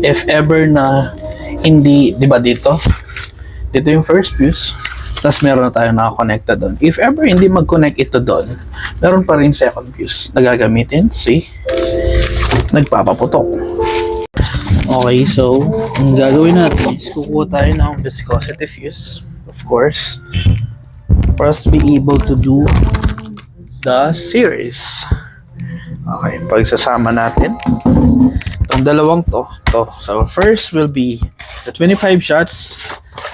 If ever na hindi, di ba dito yung first fuse, tapos meron na tayo nakakonekta doon. If ever hindi mag-connect ito doon, meron pa rin second fuse na gagamitin. See? Nagpapaputok. Okay, so ang gagawin natin is kukuha tayo ng viscosity fuse, of course, for us to be able to do the series. Okay, pagsasama natin itong dalawang to. So first will be the 25 shots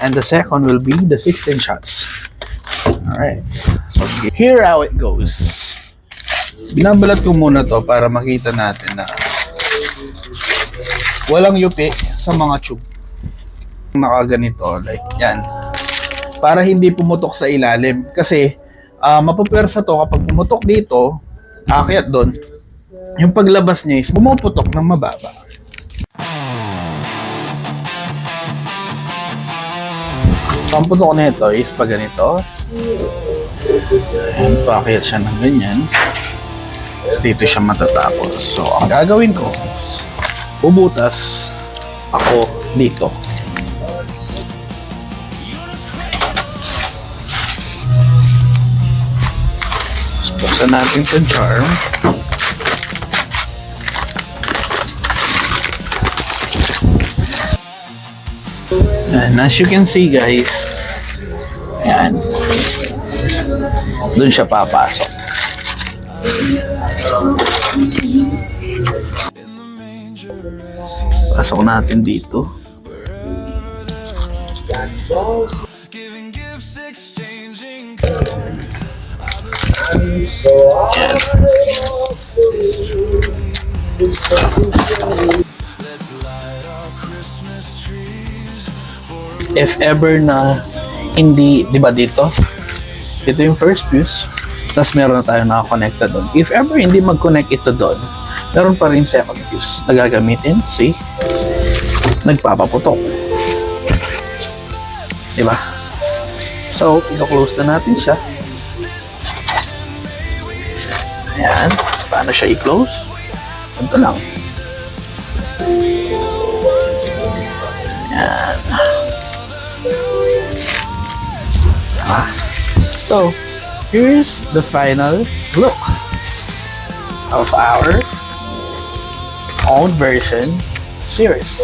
and the second will be the 16 shots. Alright, so here how it goes. Binabalat ko muna to para makita natin na walang yupi sa mga tube. Nakaganito, like yan. Para hindi pumutok sa ilalim. Kasi mapupersa to kapag pumutok dito, aakyat doon. Yung paglabas niya is bumuputok ng mababa. So, ang putok nito is pag ganito. Ayan, paakyat siya ng ganyan. Tapos dito siya matatapos. So, ang gagawin ko is bubutas ako dito. Tapos buksan natin sa charm. And as you can see guys, yan, dun siya papasok. Pasok natin dito. Yan. If ever na hindi, di ba dito yung first fuse, tapos meron na tayo nakakonekta doon. If ever hindi mag-connect ito doon, meron pa rin second fuse na gagamitin. See? Nagpapaputok. Di ba? So, i-close na natin siya. Ayan. Paano siya i-close? Ito lang. Ayan. So, here's the final look of our own version series.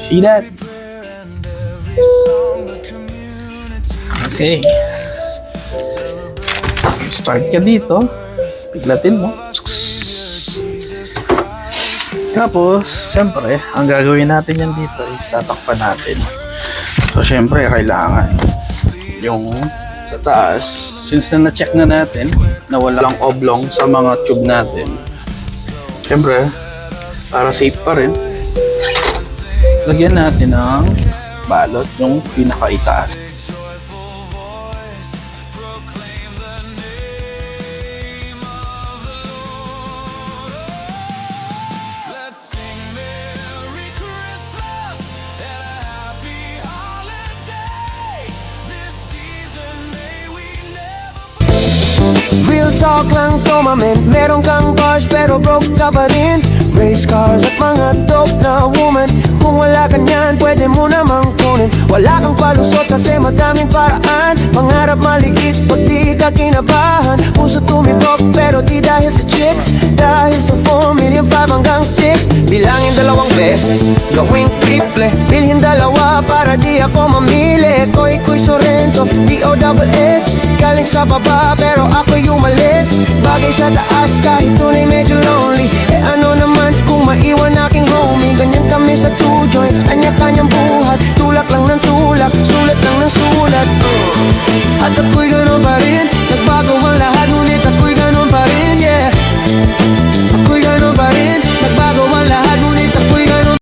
See that? Okay. Start ka dito. Piglatin mo. Tapos, siyempre, ang gagawin natin yan dito is tatakpan natin. So, siyempre, kailangan yung sa taas, since na-check na natin na walang oblong sa mga tube natin, siyempre, para safe pa rin, lagyan natin ng balot yung pinakaitaas. Real talk lang to my man. Meron kang bars pero broke ka pa rin. Race cars at mga dope na woman. Kung wala ka niyan, pwede mo namang kunin. Wala kang palusot kasi madaming paraan. Pangarap maliit pag di ka kinabahan. Puso tumibok pero di dahil sa chicks. Dahil sa 4 million 5 hanggang 6. Bilangin 2 beses, gawing triple. Bilhin 2 para di ako mamili. Koy Sorrento, D-O-S-S. Galing sa baba pero ako'y umalis. Bagay sa taas kahit tunay medyo lonely. Eh ano naman kung maiwan